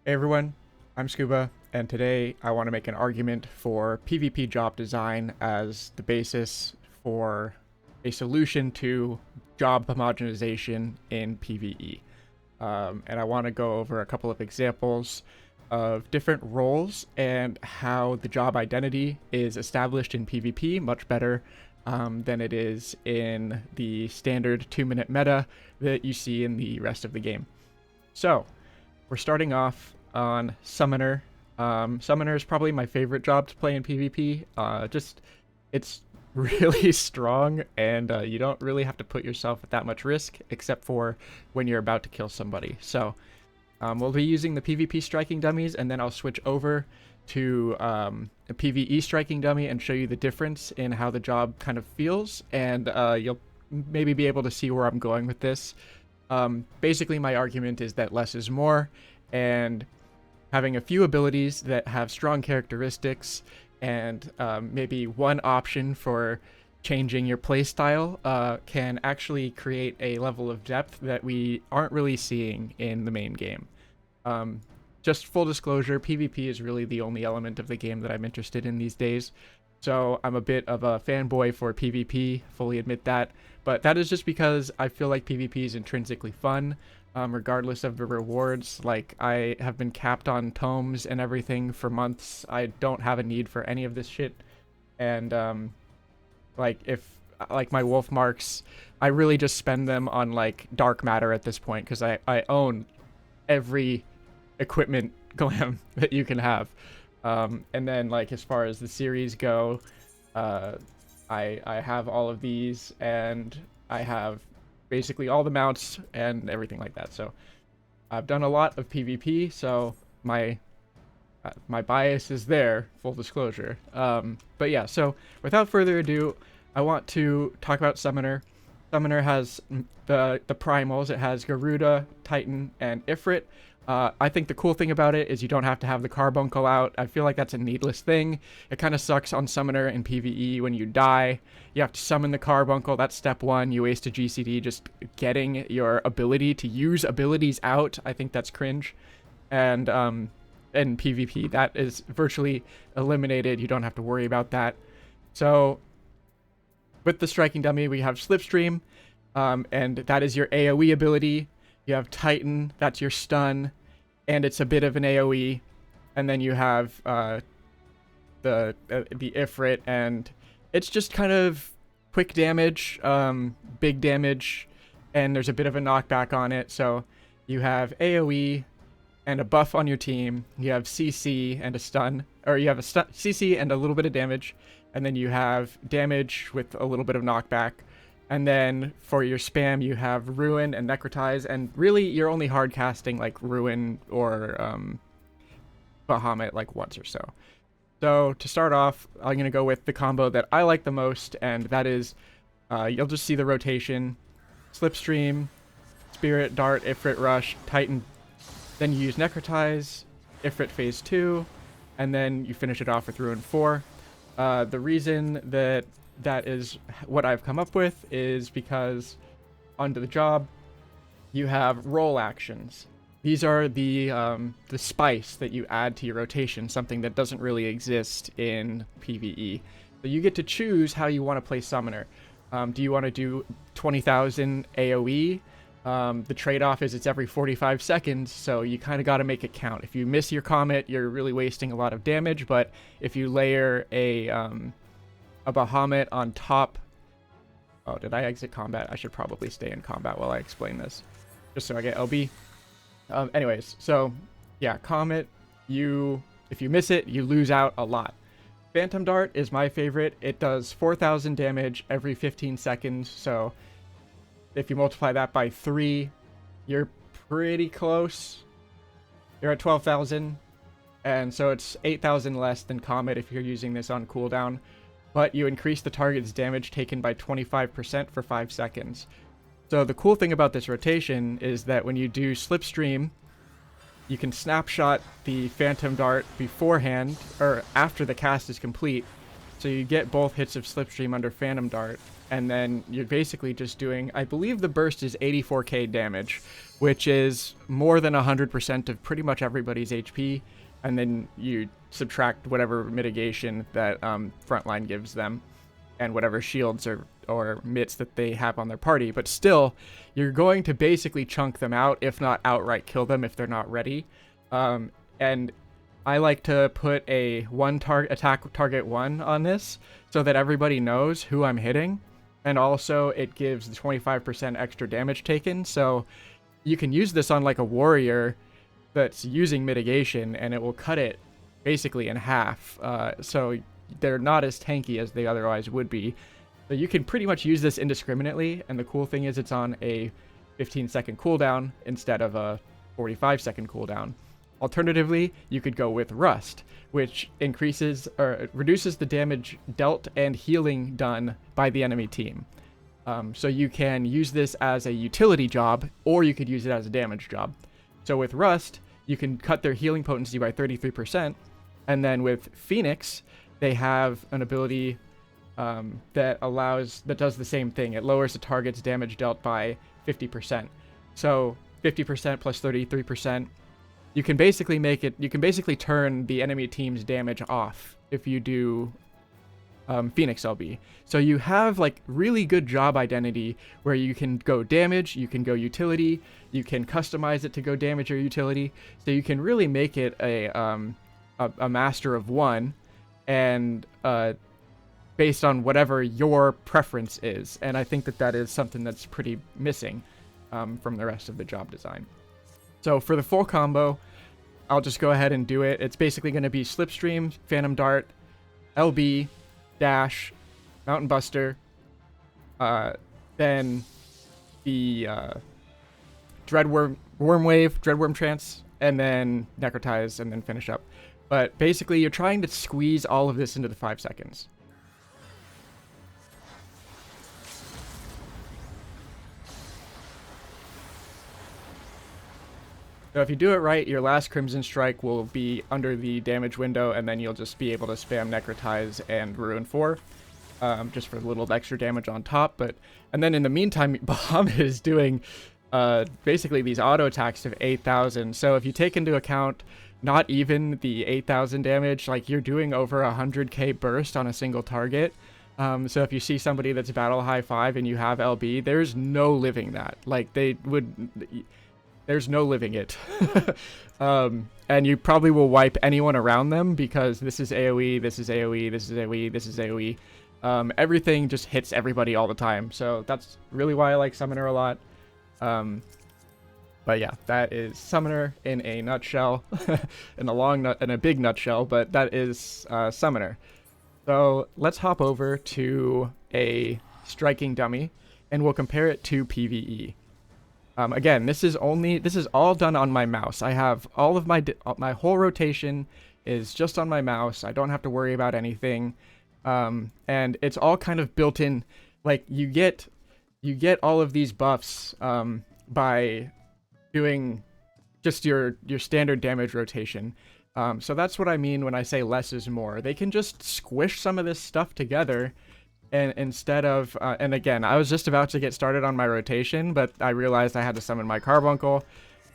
Hey everyone, I'm Scuba, and today I want to make an argument for PvP job design as the basis for a solution to job homogenization in PvE. And I want to go over a couple of examples of different roles and how the job identity is established in PvP much better than it is in the standard 2-minute meta that you see in the rest of the game. So, we're starting off on Summoner. Summoner is probably my favorite job to play in PvP. It's really strong, and you don't really have to put yourself at that much risk, except for when you're about to kill somebody. So, we'll be using the PvP striking dummies, and then I'll switch over to a PvE striking dummy and show you the difference in how the job kind of feels, and you'll maybe be able to see where I'm going with this. Basically, my argument is that less is more, and having a few abilities that have strong characteristics and maybe one option for changing your playstyle can actually create a level of depth that we aren't really seeing in the main game. Just full disclosure, PvP is really the only element of the game that I'm interested in these days. So I'm a bit of a fanboy for PvP, fully admit that. But that is just because I feel like PvP is intrinsically fun, regardless of the rewards. Like, I have been capped on tomes and everything for months. I don't have a need for any of this shit. And, like my wolf marks, I really just spend them on, like, dark matter at this point, because I own every equipment glam that you can have. And then, like, as far as the series go, I have all of these, and I have basically all the mounts and everything like that. So I've done a lot of PvP, so my bias is there, full disclosure. But yeah, so without further ado, I want to talk about Summoner. Summoner has the primals. It has Garuda, Titan, and Ifrit. I think the cool thing about it is you don't have to have the carbuncle out. I feel like that's a needless thing. It kind of sucks on Summoner in PvE when you die. You have to summon the carbuncle. That's step one. You waste a GCD just getting your ability to use abilities out. I think that's cringe. And in PvP, that is virtually eliminated. You don't have to worry about that. So with the striking dummy, we have Slipstream, and that is your AoE ability. You have Titan, that's your stun, and it's a bit of an AoE. And then you have the Ifrit, and it's just kind of quick damage, big damage, and there's a bit of a knockback on it. So you have AoE and a buff on your team. You have CC and a stun, or you have a CC and a little bit of damage, and then you have damage with a little bit of knockback. And then for your spam, you have Ruin and Necrotize, and really you're only hard casting like Ruin or Bahamut like once or so. So to start off, I'm going to go with the combo that I like the most, and that is, you'll just see the rotation: Slipstream, Spirit, Dart, Ifrit, Rush, Titan. Then you use Necrotize, Ifrit phase 2, and then you finish it off with Ruin 4. The reason that is what I've come up with is because onto the job, you have roll actions. These are the spice that you add to your rotation, something that doesn't really exist in PvE. So you get to choose how you want to play Summoner. Do you want to do 20,000 AoE? The trade-off is it's every 45 seconds, so you kind of got to make it count. If you miss your comet, you're really wasting a lot of damage, but if you layer a Bahamut on top... Oh, did I exit combat? I should probably stay in combat while I explain this, just so I get LB. Anyways, so yeah, Comet, if you miss it, you lose out a lot. Phantom Dart is my favorite. It does 4,000 damage every 15 seconds, so if you multiply that by 3, you're pretty close. You're at 12,000, and so it's 8,000 less than Comet if you're using this on cooldown. But you increase the target's damage taken by 25% for 5 seconds. So the cool thing about this rotation is that when you do Slipstream, you can snapshot the Phantom Dart beforehand, or after the cast is complete. So you get both hits of Slipstream under Phantom Dart, and then you're basically just doing, I believe the burst is 84k damage, which is more than 100% of pretty much everybody's HP, and then you subtract whatever mitigation that Frontline gives them, and whatever shields or mitts that they have on their party. But still, you're going to basically chunk them out, if not outright kill them if they're not ready. And I like to put a attack target 1 on this so that everybody knows who I'm hitting. And also it gives the 25% extra damage taken. So you can use this on like a warrior that's using mitigation, and it will cut it basically in half. So they're not as tanky as they otherwise would be. So you can pretty much use this indiscriminately. And the cool thing is it's on a 15-second cooldown instead of a 45-second cooldown. Alternatively, you could go with Rust, which increases or reduces the damage dealt and healing done by the enemy team. So you can use this as a utility job, or you could use it as a damage job. So with Rust, you can cut their healing potency by 33%, and then with Phoenix, they have an ability that does the same thing. It lowers the target's damage dealt by 50%. So 50% plus 33%. You can basically turn the enemy team's damage off if you do Phoenix LB. So you have like really good job identity where you can go damage, you can go utility, you can customize it to go damage or utility. So you can really make it a master of one, and based on whatever your preference is. And I think that is something that's pretty missing from the rest of the job design. So for the full combo, I'll just go ahead and do it. It's basically going to be Slipstream, Phantom Dart, LB, Dash, Mountain Buster, then the Dreadworm Wave, Dreadworm Trance, and then Necrotize, and then finish up. But basically, you're trying to squeeze all of this into the 5 seconds. So if you do it right, your last Crimson Strike will be under the damage window, and then you'll just be able to spam Necrotize and Ruin 4, just for a little extra damage on top. And then in the meantime, Bahamut is doing basically these auto attacks of 8,000. So if you take into account not even the 8,000 damage, like you're doing over 100k burst on a single target. So if you see somebody that's battle high 5 and you have LB, there's no living that. Like there's no living it. And you probably will wipe anyone around them because this is AoE, this is AoE, this is AoE, this is AoE. Everything just hits everybody all the time. So that's really why I like Summoner a lot. But yeah, that is Summoner in a nutshell. in a big nutshell, but that is Summoner. So let's hop over to a striking dummy and we'll compare it to PVE. Again, this is all done on my mouse. I have all of my whole rotation is just on my mouse. I don't have to worry about anything. And it's all kind of built in. Like you get all of these buffs by doing just your standard damage rotation. So that's what I mean when I say less is more. They can just squish some of this stuff together. And instead of, and again, I was just about to get started on my rotation, but I realized I had to summon my Carbuncle,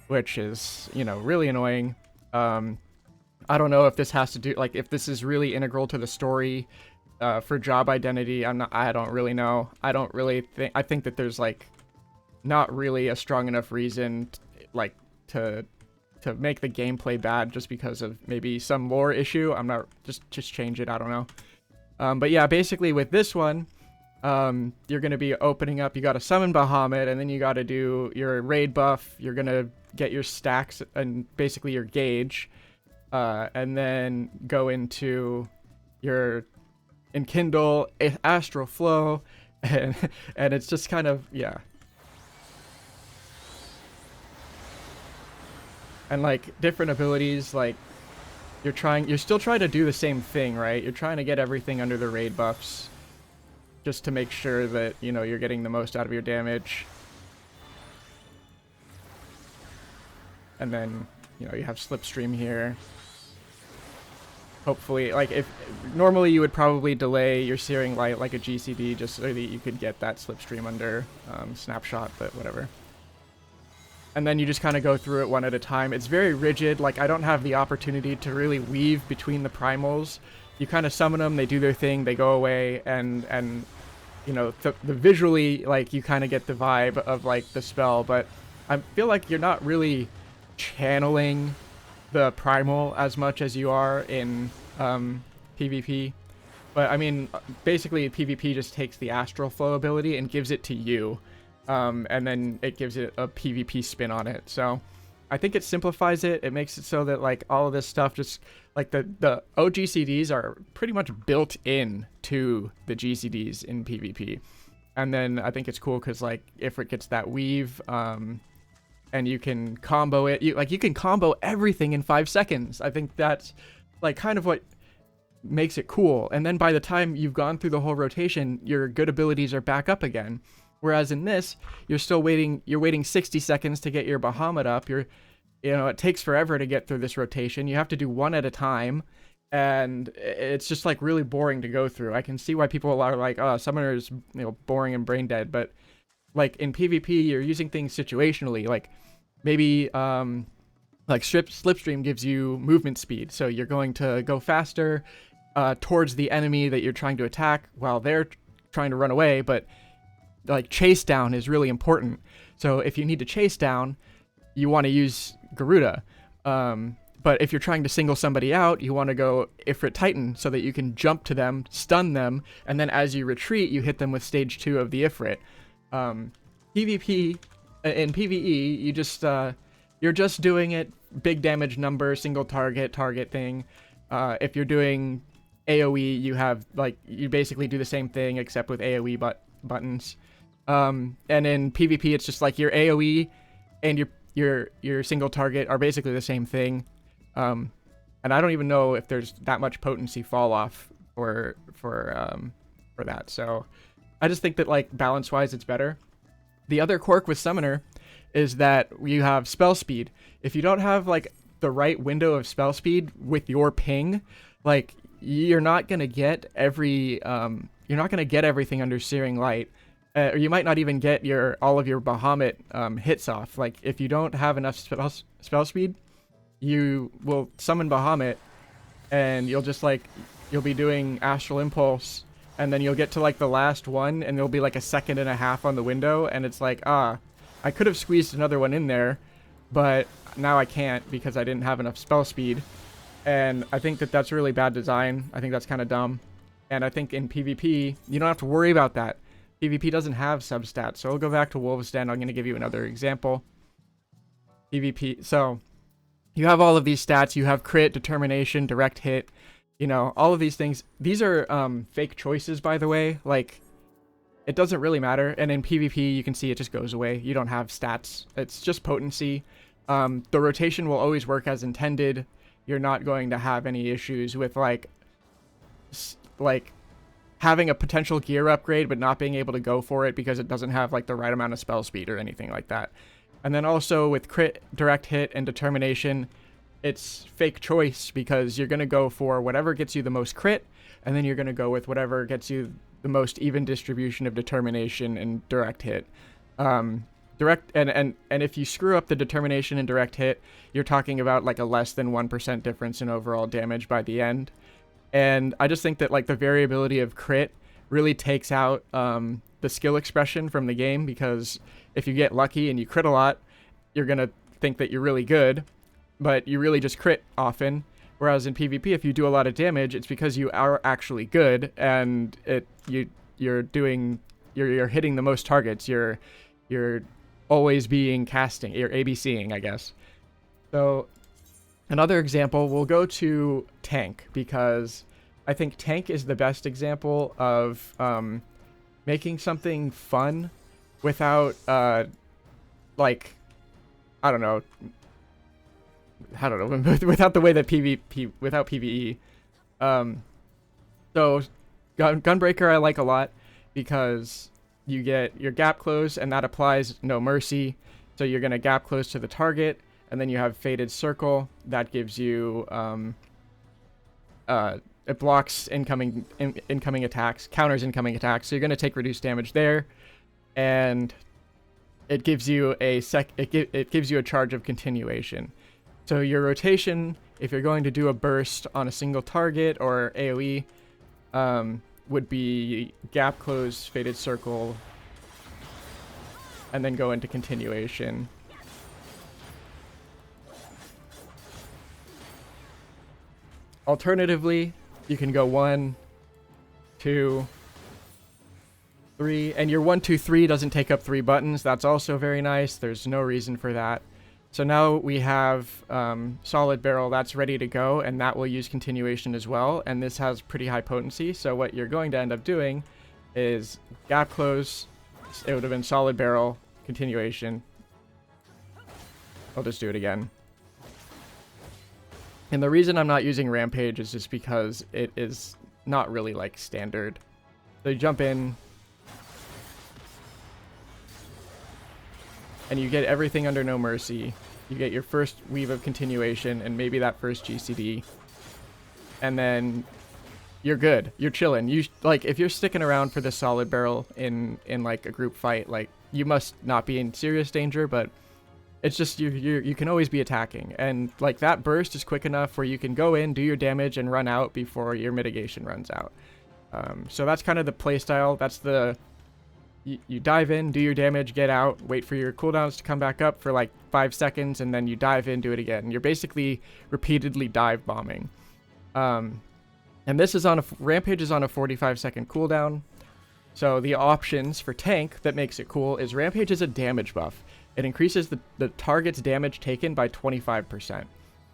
which is, really annoying. I don't know if this has to do, like, if this is really integral to the story for job identity. I don't really know. I think that there's, like, not really a strong enough reason, to make the gameplay bad just because of maybe some lore issue. I'm not, just change it, I don't know. But yeah, basically with this one, you're going to be opening up, you got to summon Bahamut, and then you got to do your raid buff, you're going to get your stacks and basically your gauge, and then go into your Enkindle, Astral Flow, and it's just kind of, yeah. And like different abilities, like you're still trying to do the same thing, right? You're trying to get everything under the raid buffs just to make sure that, you're getting the most out of your damage. And then, you have Slipstream here. hopefully, like, if normally you would probably delay your searing light like a GCD just so that you could get that slipstream under snapshot, but whatever. And then you just kind of go through it one at a time. It's very rigid. Like, I don't have the opportunity to really weave between the primals. You kind of summon them, they do their thing, they go away, and you know, the visually, like, you kind of get the vibe of, like, the spell, but I feel like you're not really channeling the primal as much as you are in PvP. But, I mean, basically, PvP just takes the astral flow ability and gives it to you. And then it gives it a PvP spin on it. So I think it simplifies it. It makes it so that, like, all of this stuff just, like, the OGCDs are pretty much built in to the GCDs in PvP. And then I think it's cool because, like, if it gets that weave, and you can combo it, you can combo everything in 5 seconds. I think that's, like, kind of what makes it cool. And then by the time you've gone through the whole rotation, your good abilities are back up again. Whereas in this, you're still waiting. You're waiting 60 seconds to get your Bahamut up. You know, it takes forever to get through this rotation. You have to do one at a time, and it's just, like, really boring to go through. I can see why people are like, "Oh, Summoner is, you know, boring and brain dead." But, like, in PvP, you're using things situationally. Like, maybe like Slipstream gives you movement speed, so you're going to go faster towards the enemy that you're trying to attack while they're trying to run away, but, like, chase down is really important. So if you need to chase down, you want to use Garuda. But if you're trying to single somebody out, you want to go Ifrit Titan so that you can jump to them, stun them, and then as you retreat, you hit them with stage 2 of the Ifrit. PvP, in PvE, you just, you're just doing it big damage number, single target thing. If you're doing AoE, you have, like, you basically do the same thing except with AoE buttons. And in PvP, it's just like your AoE and your single target are basically the same thing. And I don't even know if there's that much potency fall off for that. So I just think that, like, balance wise, it's better. The other quirk with Summoner is that you have spell speed. If you don't have, like, the right window of spell speed with your ping, like, you're not gonna get everything under Searing Light. Or you might not even get all of your Bahamut hits off. Like, if you don't have enough spell speed, you will summon Bahamut, and you'll just, like, you'll be doing Astral Impulse, and then you'll get to, like, the last one, and there'll be, like, a second and a half on the window, and it's like, I could have squeezed another one in there, but now I can't because I didn't have enough spell speed. And I think that that's really bad design. I think that's kind of dumb. And I think in PvP, you don't have to worry about that. PvP doesn't have substats. So I'll go back to Wolves Den. I'm going to give you another example. PvP. So you have all of these stats. You have crit, determination, direct hit. You know, all of these things. These are fake choices, by the way. Like, it doesn't really matter. And in PvP, you can see it just goes away. You don't have stats. It's just potency. The rotation will always work as intended. You're not going to have any issues with, like having a potential gear upgrade but not being able to go for it because it doesn't have, like, the right amount of spell speed or anything like that. And then also with crit, direct hit, and determination, it's fake choice because you're going to go for whatever gets you the most crit, and then you're going to go with whatever gets you the most even distribution of determination and direct hit. Direct and if you screw up the determination and direct hit, you're talking about, like, a less than 1% difference in overall damage by the end. And I just think that, like, the variability of crit really takes out the skill expression from the game, because if you get lucky and you crit a lot, you're gonna think that you're really good, but you really just crit often. Whereas in PvP, if you do a lot of damage, it's because you are actually good, and you're hitting the most targets. You're always being casting. You're ABCing, I guess. So another example, we'll go to tank, because I think tank is the best example of making something fun without like, I don't know, without the way that without PvE. So Gunbreaker I like a lot because you get your gap close, and that applies no mercy. So you're going to gap close to the target, and then you have Fated Circle. That gives you it blocks incoming attacks, counters incoming attacks. So you're going to take reduced damage there, and it gives you it gives you a charge of continuation. So your rotation, if you're going to do a burst on a single target or AoE, would be gap close, faded circle, and then go into continuation. Alternatively, you can go 1, 2, 3, and your 1, 2, 3 doesn't take up 3 buttons. That's also very nice. There's no reason for that. So now we have solid barrel that's ready to go, and that will use continuation as well. And this has pretty high potency. So what you're going to end up doing is gap close. It would have been solid barrel, continuation. I'll just do it again. And the reason I'm not using Rampage is just because it is not really like standard. So you jump in, and you get everything under No Mercy. You get your first weave of continuation and maybe that first GCD. And then you're good. You're chilling. You like if you're sticking around for the solid barrel in like a group fight, like you must not be in serious danger, but it's just you can always be attacking, and like that burst is quick enough where you can go in, do your damage, and run out before your mitigation runs out. So that's kind of the playstyle. That's the you dive in, do your damage, get out, wait for your cooldowns to come back up for like 5 seconds, and then you dive in, do it again. You're basically repeatedly dive bombing. And this is on Rampage is on a 45-second cooldown. So the options for tank that makes it cool is Rampage is a damage buff. It increases the target's damage taken by 25.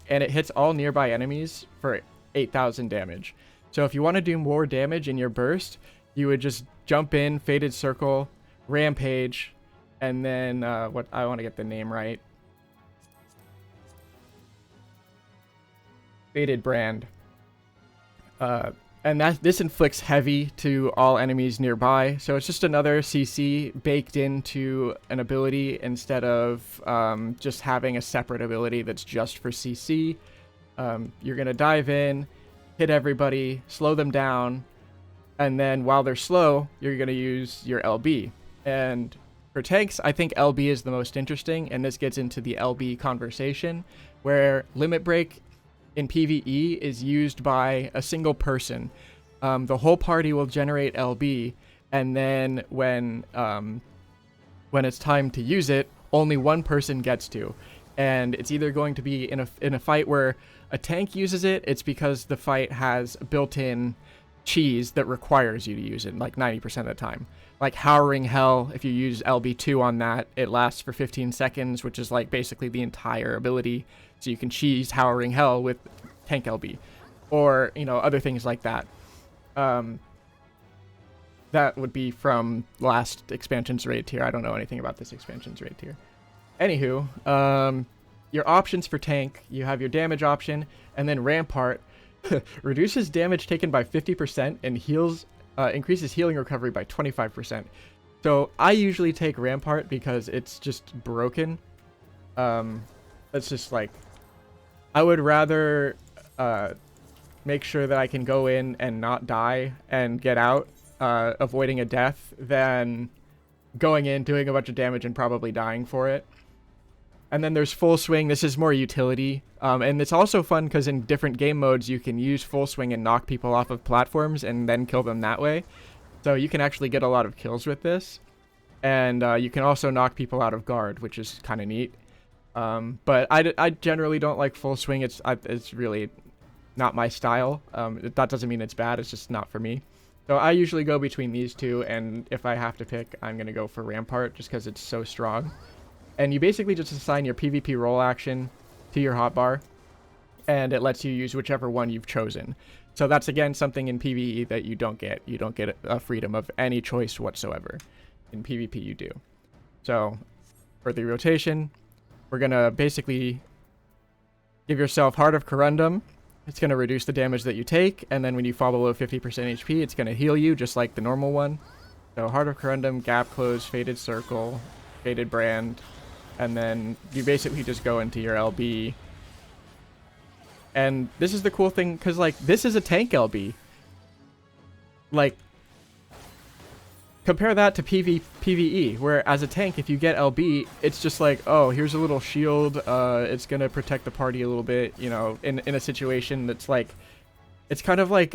And it hits all nearby enemies for 8,000 damage. So if you want to do more damage in your burst, you would just jump in, faded circle, Rampage, and then what I want to get the name right. Faded Brand. And this inflicts heavy to all enemies nearby. So it's just another CC baked into an ability instead of just having a separate ability that's just for CC. You're going to dive in, hit everybody, slow them down, and then while they're slow, you're going to use your LB. And for tanks, I think LB is the most interesting, and this gets into the LB conversation, where Limit Break in PvE is used by a single person. The whole party will generate LB, and then when it's time to use it, only one person gets to. And it's either going to be in a fight where a tank uses it, it's because the fight has built-in cheese that requires you to use it like 90% of the time. Like Howling Hell, if you use LB2 on that, it lasts for 15 seconds, which is like basically the entire ability. So you can cheese Howling Hell with tank LB, or other things like that. That would be from last expansion's raid tier. I don't know anything about this expansion's raid tier. Anywho, your options for tank, you have your damage option, and then Rampart reduces damage taken by 50% and increases healing recovery by 25%. So I usually take Rampart because it's just broken. It's just like, I would rather make sure that I can go in and not die and get out, avoiding a death, than going in, doing a bunch of damage, and probably dying for it. And then there's Full Swing. This is more utility. And it's also fun because in different game modes, you can use Full Swing and knock people off of platforms and then kill them that way. So you can actually get a lot of kills with this. And you can also knock people out of guard, which is kind of neat. But I generally don't like Full Swing. It's really not my style. That doesn't mean it's bad. It's just not for me. So I usually go between these two. And if I have to pick, I'm going to go for Rampart just because it's so strong. And you basically just assign your PvP role action to your hotbar, and it lets you use whichever one you've chosen. So that's, again, something in PvE that you don't get. You don't get a freedom of any choice whatsoever. In PvP, you do. So for the rotation, we're going to basically give yourself Heart of Corundum. It's going to reduce the damage that you take, and then when you fall below 50% HP, it's going to heal you just like the normal one. So Heart of Corundum, Gap Close, Faded Circle, Faded Brand, and then you basically just go into your LB And this is the cool thing, because like this is a tank LB. Like, compare that to PVE, where as a tank, if you get LB, it's just like, oh, here's a little shield. It's gonna protect the party a little bit, you know, in a situation that's like, it's kind of like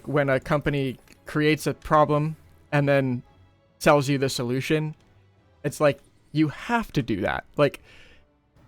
when a company creates a problem and then sells you the solution. It's like, you have to do that. Like,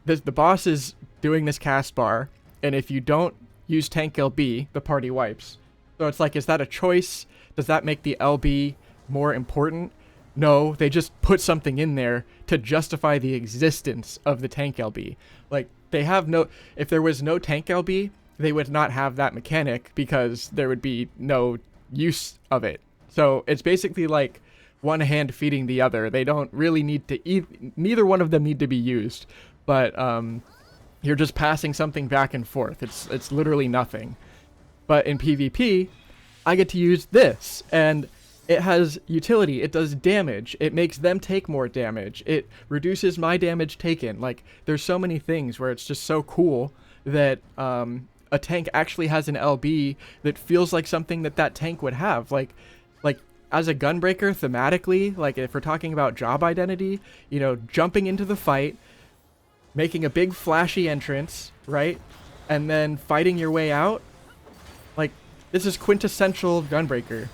the boss is doing this cast bar, and if you don't use tank LB, the party wipes. So it's like, is that a choice? Does that make the LB more important? No, they just put something in there to justify the existence of the tank LB. Like, they have no... If there was no tank LB, they would not have that mechanic because there would be no use of it. So it's basically like one hand feeding the other. They don't really need to... Neither one of them need to be used. But you're just passing something back and forth. It's literally nothing. But in PvP, I get to use this, and it has utility. It does damage. It makes them take more damage. It reduces my damage taken. Like, there's so many things where it's just so cool that a tank actually has an LB that feels like something that tank would have. Like as a gunbreaker, thematically, like if we're talking about job identity, you know, jumping into the fight, making a big flashy entrance, right? And then fighting your way out. Like, this is quintessential gunbreaker.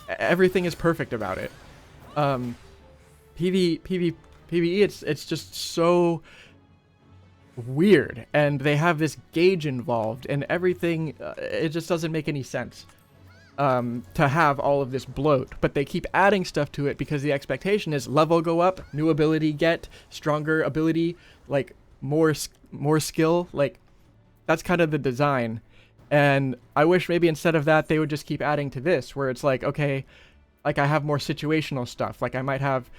Everything is perfect about it. PvE, it's just so weird, and they have this gauge involved, and everything. It just doesn't make any sense to have all of this bloat. But they keep adding stuff to it because the expectation is level go up, new ability get, stronger ability, like more skill. Like, that's kind of the design. And I wish maybe instead of that, they would just keep adding to this, where it's like, okay, like I have more situational stuff. Like I might have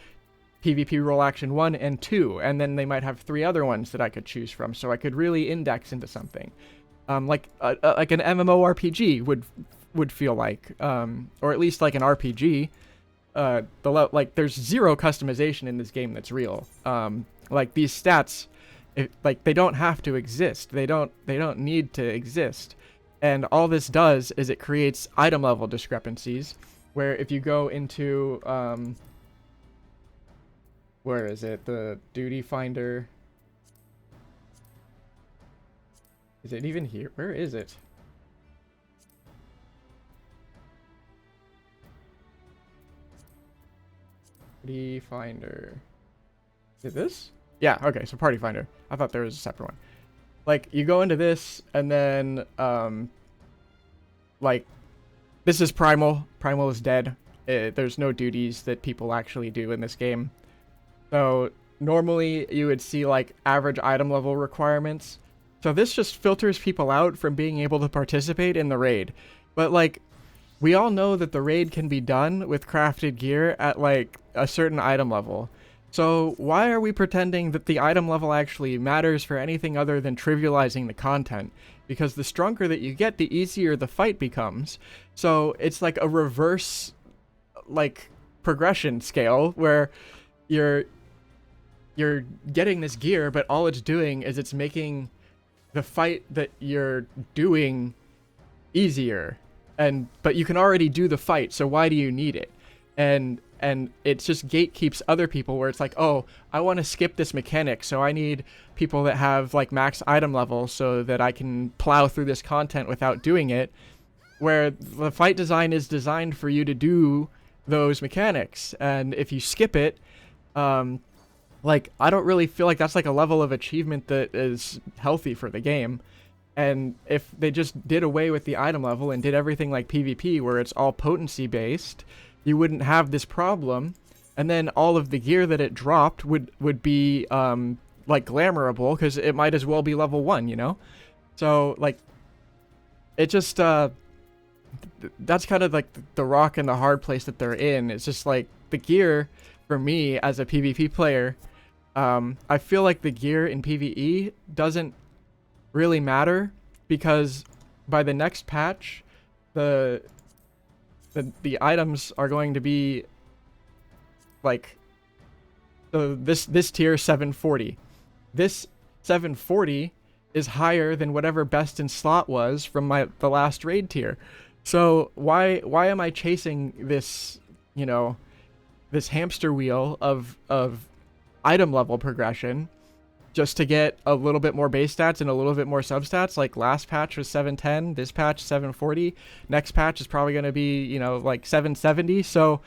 PvP role action 1 and 2, and then they might have 3 other ones that I could choose from, so I could really index into something. Like an MMORPG would feel like, or at least like an RPG. Like there's zero customization in this game that's real. Like these stats, like they don't have to exist. They don't need to exist. And all this does is it creates item level discrepancies, where if you go into, where is it? The duty finder. Is it even here? Where is it? Party finder. Is it this? Yeah, okay, so party finder. I thought there was a separate one. Like, you go into this, and then, like, this is Primal. Primal is dead. There's no duties that people actually do in this game. So, normally, you would see, like, average item level requirements. So this just filters people out from being able to participate in the raid. But, like, we all know that the raid can be done with crafted gear at, like, a certain item level. So why are we pretending that the item level actually matters for anything other than trivializing the content? Because the stronger that you get, the easier the fight becomes. So it's like a reverse, like, progression scale where you're getting this gear, but all it's doing is it's making the fight that you're doing easier. But you can already do the fight, so why do you need it? And it just gatekeeps other people, where it's like, oh, I want to skip this mechanic, so I need people that have like max item level so that I can plow through this content without doing it, where the fight design is designed for you to do those mechanics. And if you skip it, like, I don't really feel like that's like a level of achievement that is healthy for the game. And if they just did away with the item level and did everything like PvP, where it's all potency based, you wouldn't have this problem. And then all of the gear that it dropped would be like glamourable, because it might as well be level 1, you know? So like, it just that's kind of like the rock and the hard place that they're in. It's just like the gear for me as a PvP player, I feel like the gear in PvE doesn't really matter, because by the next patch, the items are going to be like, this tier 740. This 740 is higher than whatever best in slot was from the last raid tier. So why am I chasing this, you know, this hamster wheel of item level progression just to get a little bit more base stats and a little bit more substats? Like last patch was 710, this patch 740, next patch is probably going to be, you know, like 770. So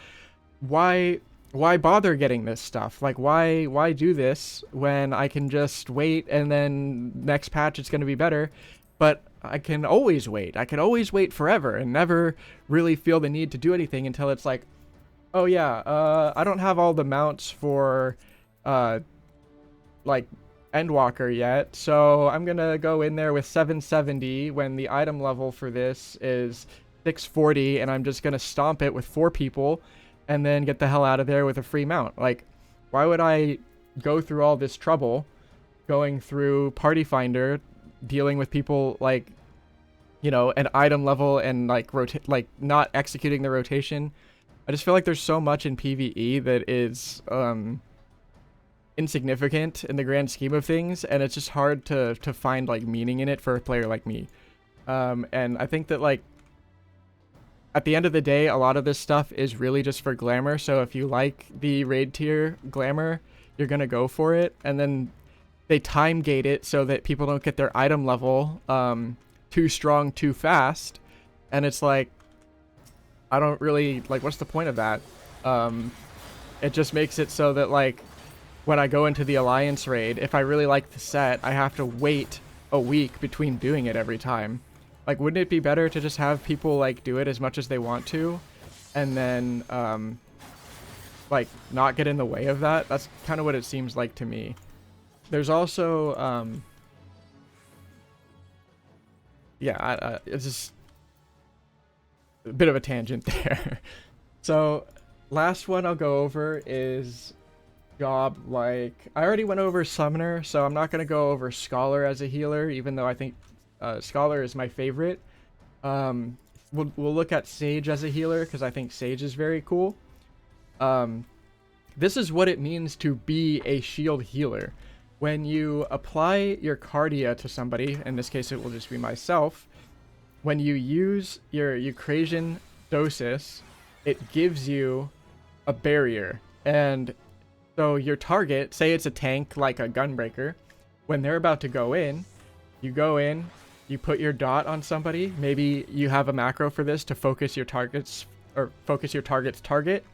why bother getting this stuff? Like why do this when I can just wait and then next patch it's going to be better? But I can always wait. I can always wait forever and never really feel the need to do anything until it's like, oh yeah, I don't have all the mounts for like Endwalker yet, so I'm gonna go in there with 770 when the item level for this is 640, and I'm just gonna stomp it with 4 people and then get the hell out of there with a free mount. Like, why would I go through all this trouble going through Party Finder, dealing with people like, you know, an item level and like not executing the rotation? I just feel like there's so much in PVE that is insignificant in the grand scheme of things, and it's just hard to find like meaning in it for a player like me. And I think that like at the end of the day, a lot of this stuff is really just for glamour. So if you like the raid tier glamour, you're gonna go for it, and then they time gate it so that people don't get their item level too strong too fast, and it's like, I don't really like, what's the point of that? It just makes it so that like when I go into the Alliance raid, if I really like the set, I have to wait a week between doing it every time. Like, wouldn't it be better to just have people like do it as much as they want to, and then like not get in the way of that? That's kind of what it seems like to me. There's also yeah, it's just a bit of a tangent there. So last one I'll go over is job. Like, I already went over Summoner, so I'm not going to go over Scholar as a healer, even though I think Scholar is my favorite. We'll look at Sage as a healer because I think Sage is very cool. This is what it means to be a shield healer. When you apply your Cardia to somebody, in this case it will just be myself, when you use your Eucrasian Dosis, it gives you a barrier. And so your target, say it's a tank like a Gunbreaker, when they're about to go in, you put your dot on somebody. Maybe you have a macro for this to focus your target's target,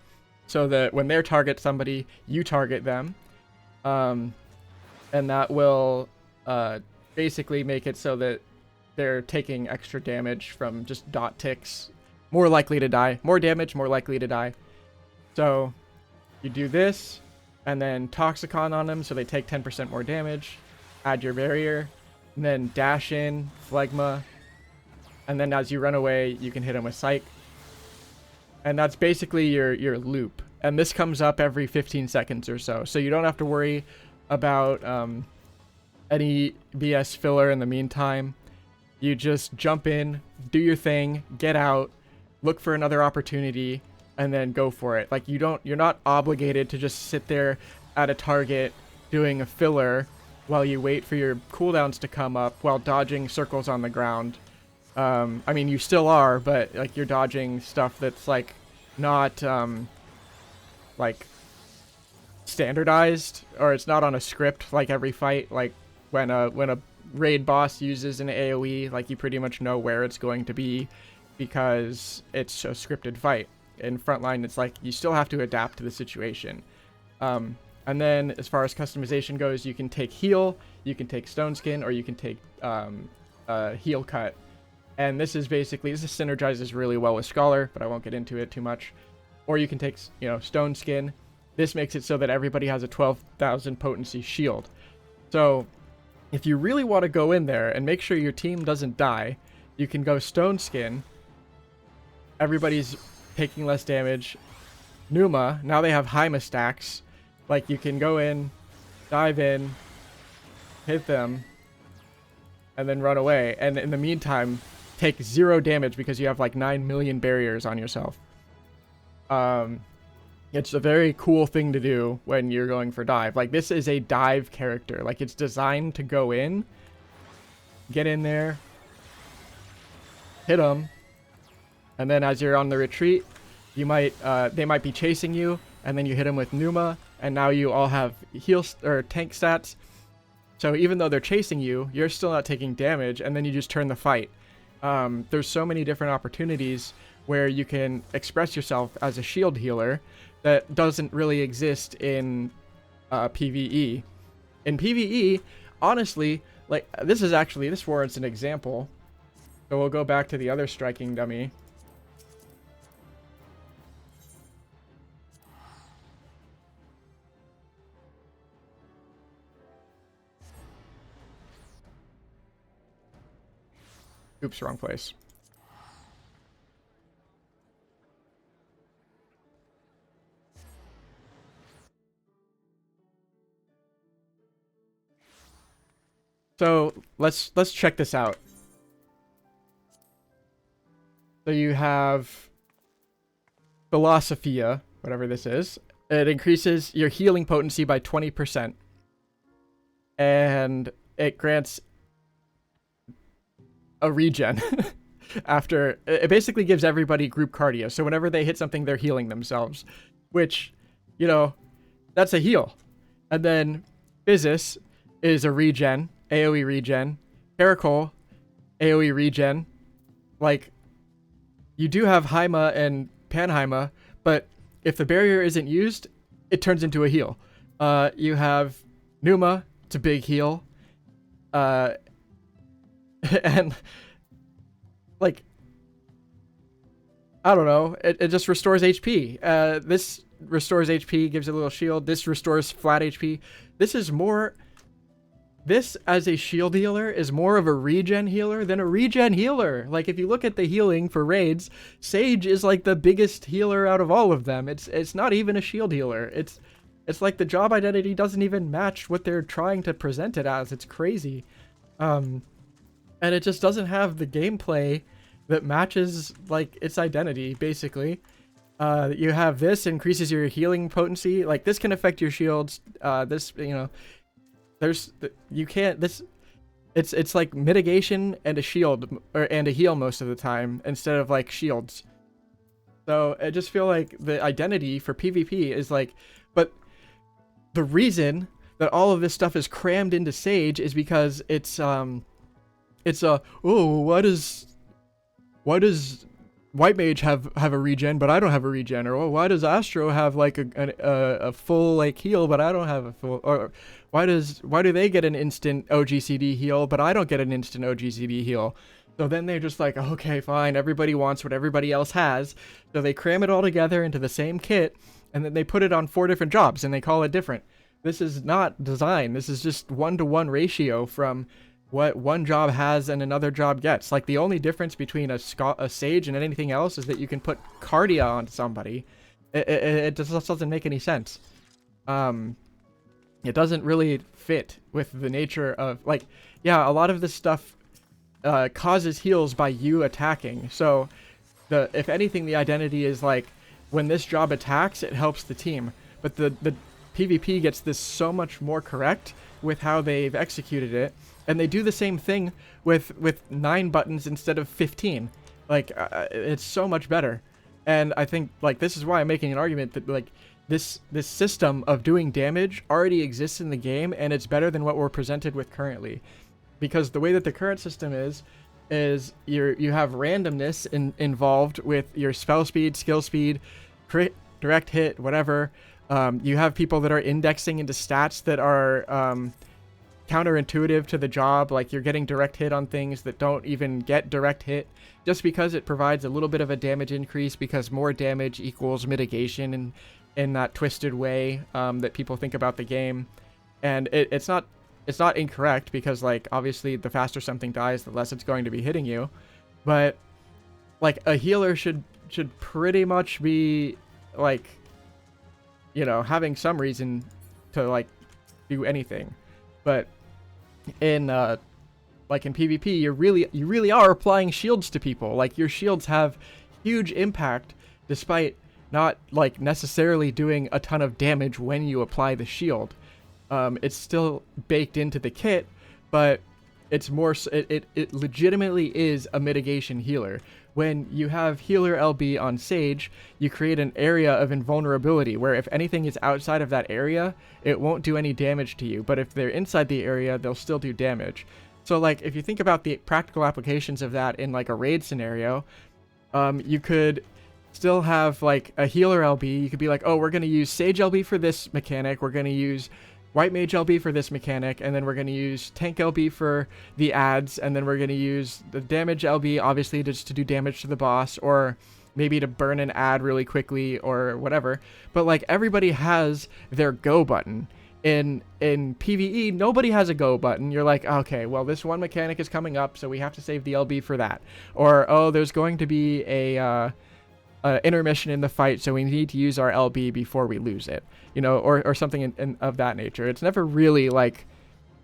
so that when they target somebody, you target them. And that will basically make it so that they're taking extra damage from just dot ticks. More likely to die. More damage, more likely to die. So you do this, and then Toxicon on them so they take 10% more damage. Add your barrier, and then dash in, Phlegma, and then as you run away, you can hit them with Psych. And that's basically your loop. And this comes up every 15 seconds or so. So you don't have to worry about any BS filler in the meantime. You just jump in, do your thing, get out, look for another opportunity, and then go for it. Like, you're not obligated to just sit there at a target doing a filler while you wait for your cooldowns to come up while dodging circles on the ground. I mean, you still are, but like, you're dodging stuff that's like not like standardized, or it's not on a script like every fight. Like when a raid boss uses an AoE, like, you pretty much know where it's going to be because it's a scripted fight. In Frontline, it's like you still have to adapt to the situation. And then as far as customization goes, you can take heal, you can take stone skin, or you can take heal cut. And this synergizes really well with Scholar, but I won't get into it too much. Or you can take, stone skin. This makes it so that everybody has a 12,000 potency shield. So if you really want to go in there and make sure your team doesn't die, you can go stone skin. Everybody's taking less damage. Numa, now they have Haima stacks. Like, you can go in, dive in, hit them, and then run away. And in the meantime, take 0 damage because you have like 9 million barriers on yourself. It's a very cool thing to do when you're going for dive. Like, this is a dive character. Like, it's designed to go in get in there, hit them, and then as you're on the retreat, you might they might be chasing you, and then you hit them with Numa, and now you all have heal or tank stats. So even though they're chasing you, you're still not taking damage, and then you just turn the fight. There's so many different opportunities where you can express yourself as a shield healer that doesn't really exist in PVE. In PVE, honestly, like this warrants an example. So we'll go back to the other striking dummy. Oops, wrong place. So let's check this out. So you have Philosophia, whatever this is. It increases your healing potency by 20%. And it grants a regen after it basically gives everybody group cardio. So whenever they hit something, they're healing themselves, which, you know, that's a heal. And then Physis is a regen, AoE regen. Caracol, AoE regen. Like, you do have Haima and Panhaima, but if the barrier isn't used, it turns into a heal. You have Numa, it's a big heal. And like, I don't know, it just restores HP. This restores HP, gives a little shield. This restores flat HP. This as a shield healer is more of a regen healer than a regen healer. Like, if you look at the healing for raids, Sage is like the biggest healer out of all of them. It's not even a shield healer. It's like the job identity doesn't even match what they're trying to present it as. It's crazy. And it just doesn't have the gameplay that matches like its identity, basically. You have this increases your healing potency. Like, this can affect your shields. This, you know, it's like mitigation and a shield and a heal most of the time instead of like shields. So I just feel like the identity for PvP is like, but the reason that all of this stuff is crammed into Sage is because why does White Mage have a regen, but I don't have a regen? Or why does Astro have like a full like heal, but I don't have a full? Or why do they get an instant OGCD heal, but I don't get an instant OGCD heal? So then they're just like, okay, fine, everybody wants what everybody else has, so they cram it all together into the same kit, and then they put it on 4 different jobs, and they call it different. This is not design. This is just 1-to-1 ratio from what one job has and another job gets. Like, the only difference between a Sage and anything else is that you can put Cardia on somebody. It just doesn't make any sense. It doesn't really fit with the nature of, like, yeah, a lot of this stuff causes heals by you attacking. So, if anything, the identity is like, when this job attacks, it helps the team. But the PvP gets this so much more correct with how they've executed it. And they do the same thing with 9 buttons instead of 15. Like, it's so much better. And I think, like, this is why I'm making an argument that, like, this system of doing damage already exists in the game, and it's better than what we're presented with currently. Because the way that the current system is you have randomness involved with your spell speed, skill speed, crit, direct hit, whatever. You have people that are indexing into stats that are counterintuitive to the job, like you're getting direct hit on things that don't even get direct hit, just because it provides a little bit of a damage increase, because more damage equals mitigation, and in that twisted way that people think about the game. And it's not incorrect, because, like, obviously the faster something dies, the less it's going to be hitting you. But, like, a healer should pretty much be, like, you know, having some reason to, like, do anything. But in like in PvP, you really are applying shields to people. Like, your shields have huge impact despite not, like, necessarily doing a ton of damage when you apply the shield. It's still baked into the kit, but It's more it legitimately is a mitigation healer. When you have healer LB on Sage, you create an area of invulnerability where if anything is outside of that area, it won't do any damage to you. But if they're inside the area, they'll still do damage. So like if you think about the practical applications of that in like a raid scenario, you could still have like a healer LB. You could be like, oh, we're going to use Sage LB for this mechanic. We're going to use White Mage LB for this mechanic, and then we're going to use Tank LB for the ads, and then we're going to use the Damage LB, obviously, just to do damage to the boss, or maybe to burn an ad really quickly, or whatever. But, like, everybody has their go button. In PvE, nobody has a go button. You're like, okay, well, this one mechanic is coming up, so we have to save the LB for that. Or, oh, there's going to be a intermission in the fight, so we need to use our LB before we lose it, you know, or something of that nature. It's never really like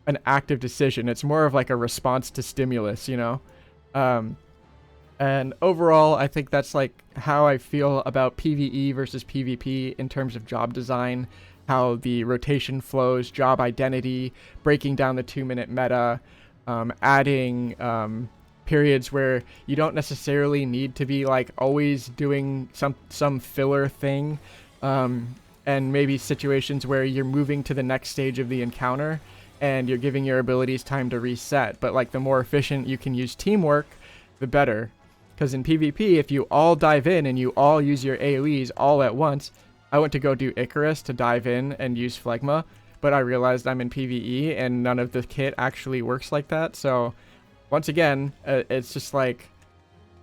an active decision. It's more of like a response to stimulus, you know. And overall, I think that's like how I feel about PvE versus PvP in terms of job design, how the rotation flows, job identity, breaking down the 2-minute meta, adding periods where you don't necessarily need to be like always doing some filler thing, and maybe situations where you're moving to the next stage of the encounter and you're giving your abilities time to reset. But like the more efficient you can use teamwork, the better. Because in PvP, if you all dive in and you all use your AoEs all at once, I went to go do Icarus to dive in and use Phlegma, but I realized I'm in PvE and none of the kit actually works like that. So once again, it's just like,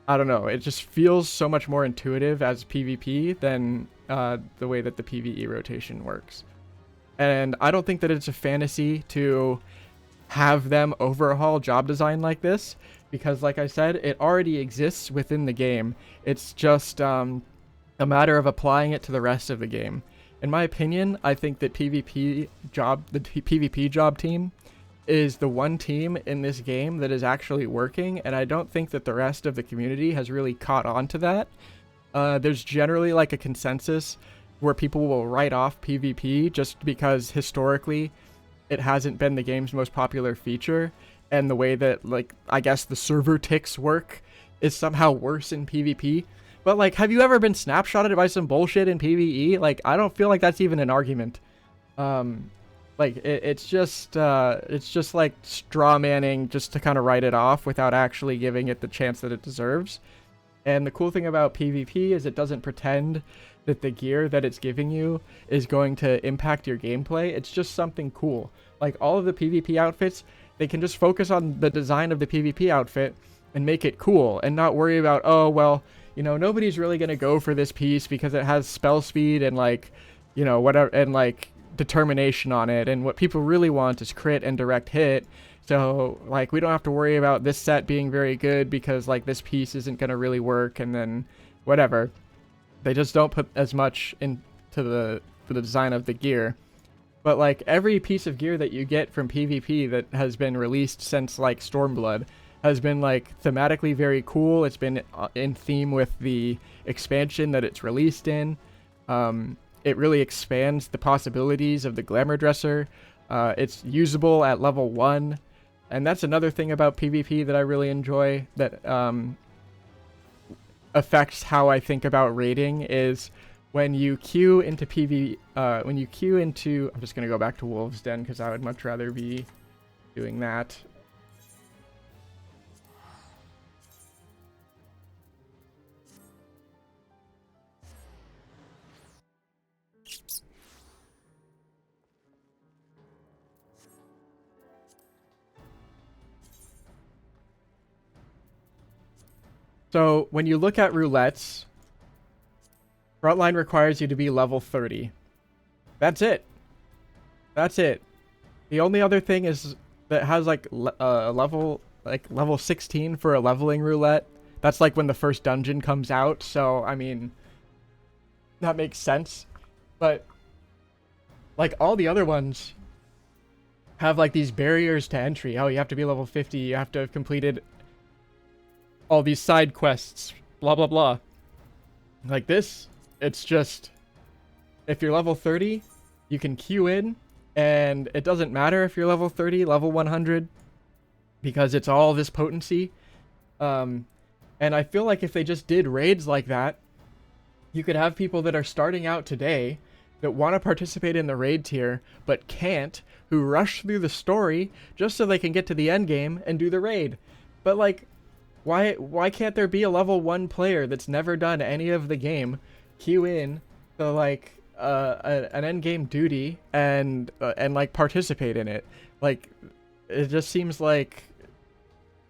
I don't know, it just feels so much more intuitive as PvP than the way that the PvE rotation works. And I don't think that it's a fantasy to have them overhaul job design like this, because like I said, it already exists within the game. It's just a matter of applying it to the rest of the game. In my opinion, I think that the PvP job team is the one team in this game that is actually working, and I don't think that the rest of the community has really caught on to that. There's generally like a consensus where people will write off PvP just because historically it hasn't been the game's most popular feature, and the way that, like, I guess the server ticks work is somehow worse in PvP. But like, have you ever been snapshotted by some bullshit in PvE? Like, I don't feel like that's even an argument. Like it's just like straw manning just to kind of write it off without actually giving it the chance that it deserves. And the cool thing about PvP is it doesn't pretend that the gear that it's giving you is going to impact your gameplay. It's just something cool. Like all of the PvP outfits, they can just focus on the design of the PvP outfit and make it cool and not worry about, oh, well, you know, nobody's really going to go for this piece because it has spell speed and like, you know, whatever, and like determination on it, and what people really want is crit and direct hit. So like we don't have to worry about this set being very good because like this piece isn't going to really work, and then whatever. They just don't put as much into the design of the gear. But like every piece of gear that you get from PvP that has been released since like Stormblood has been like thematically very cool. It's been in theme with the expansion that it's released in. It really expands the possibilities of the Glamour Dresser. It's usable at level 1. And that's another thing about PvP that I really enjoy that affects how I think about raiding is when you queue into I'm just going to go back to Wolves Den because I would much rather be doing that. So when you look at roulettes, Frontline requires you to be level 30. That's it. That's it. The only other thing is that has like level 16 for a leveling roulette. That's like when the first dungeon comes out. So I mean, that makes sense. But like all the other ones have like these barriers to entry. Oh, you have to be level 50. You have to have completed all these side quests, blah, blah, blah. Like this, it's just, if you're level 30, you can queue in, and it doesn't matter if you're level 30, level 100, because it's all this potency. And I feel like if they just did raids like that, you could have people that are starting out today that want to participate in the raid tier but can't, who rush through the story just so they can get to the end game and do the raid. But like, why can't there be a level 1 player that's never done any of the game queue in to like an end game duty and like participate in it? Like, it just seems like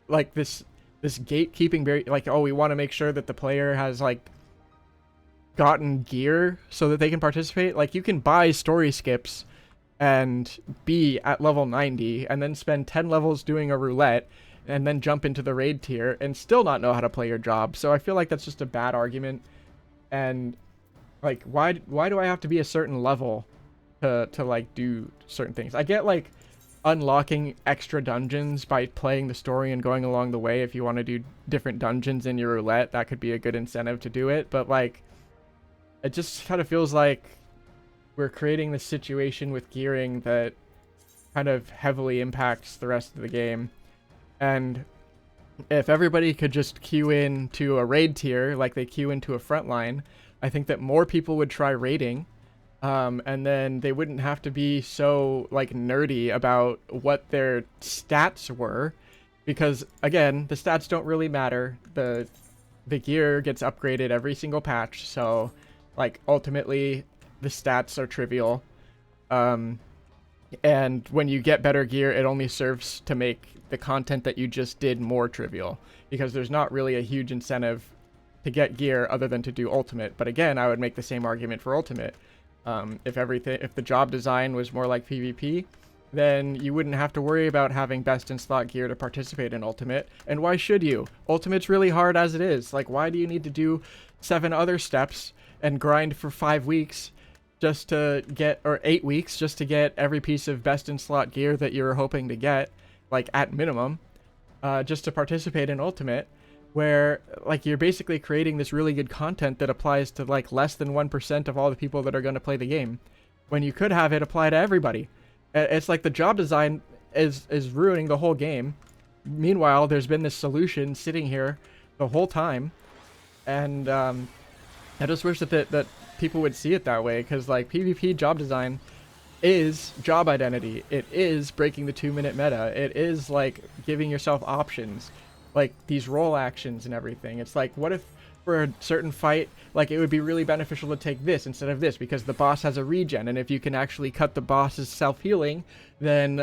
this gatekeeping, very like, oh, we want to make sure that the player has like gotten gear so that they can participate. Like, you can buy story skips and be at level 90 and then spend 10 levels doing a roulette and then jump into the raid tier and still not know how to play your job. So I feel like that's just a bad argument. And like, why do I have to be a certain level to like do certain things? I get like unlocking extra dungeons by playing the story and going along the way. If you want to do different dungeons in your roulette, that could be a good incentive to do it. But like, it just kind of feels like we're creating this situation with gearing that kind of heavily impacts the rest of the game. And if everybody could just queue in to a raid tier like they queue into a frontline, I think that more people would try raiding. And then they wouldn't have to be so like nerdy about what their stats were, because again, the stats don't really matter. The gear gets upgraded every single patch, so like ultimately the stats are trivial. And when you get better gear, it only serves to make the content that you just did more trivial, because there's not really a huge incentive to get gear other than to do ultimate. But again, I would make the same argument for ultimate. If the job design was more like PvP, then you wouldn't have to worry about having best in slot gear to participate in ultimate. And why should you? Ultimate's really hard as it is. Like, why do you need to do 7 other steps and grind for 5 weeks just to get, or 8 weeks just to get every piece of best in slot gear that you're hoping to get, like at minimum, just to participate in ultimate, where like you're basically creating this really good content that applies to like less than 1% of all the people that are going to play the game, when you could have it apply to everybody. It's like the job design is ruining the whole game. Meanwhile, there's been this solution sitting here the whole time, and I just wish that people would see it that way, because like PvP job design is job identity. It is breaking the 2-minute meta. It is like giving yourself options, like these role actions and everything. It's like, what if for a certain fight, like it would be really beneficial to take this instead of this because the boss has a regen, and if you can actually cut the boss's self-healing, then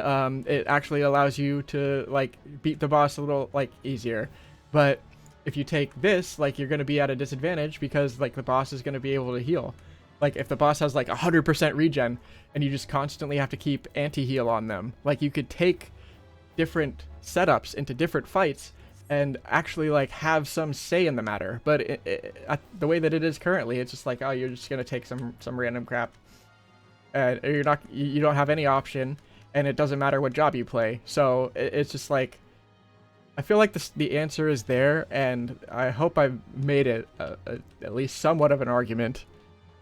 it actually allows you to like beat the boss a little like easier. But if you take this, like, you're going to be at a disadvantage because like the boss is going to be able to heal. Like if the boss has like 100% regen and you just constantly have to keep anti-heal on them, like you could take different setups into different fights and actually like have some say in the matter. But the way that it is currently, it's just like, oh, you're just going to take some random crap, and you don't have any option, and it doesn't matter what job you play. So it's just like, I feel like the answer is there, and I hope I've made it at least somewhat of an argument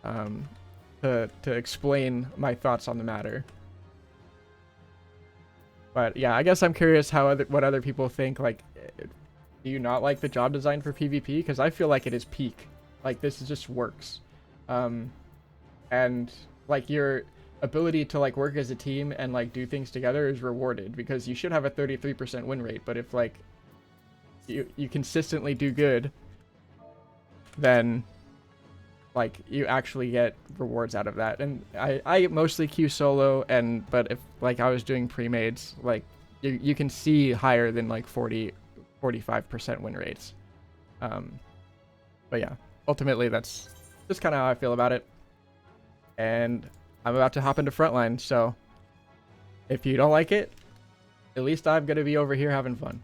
to explain my thoughts on the matter. But yeah, I guess I'm curious what other people think. Like, do you not like the job design for PvP? Because I feel like it is peak. Like, this just works. And like your ability to like work as a team and like do things together is rewarded, because you should have a 33% win rate. But if like you consistently do good, then like you actually get rewards out of that. And I mostly queue solo, but if like I was doing pre-mades, like you can see higher than like 45% win rates. But yeah, ultimately that's just kind of how I feel about it. And I'm about to hop into frontline, so if you don't like it, at least I'm gonna be over here having fun.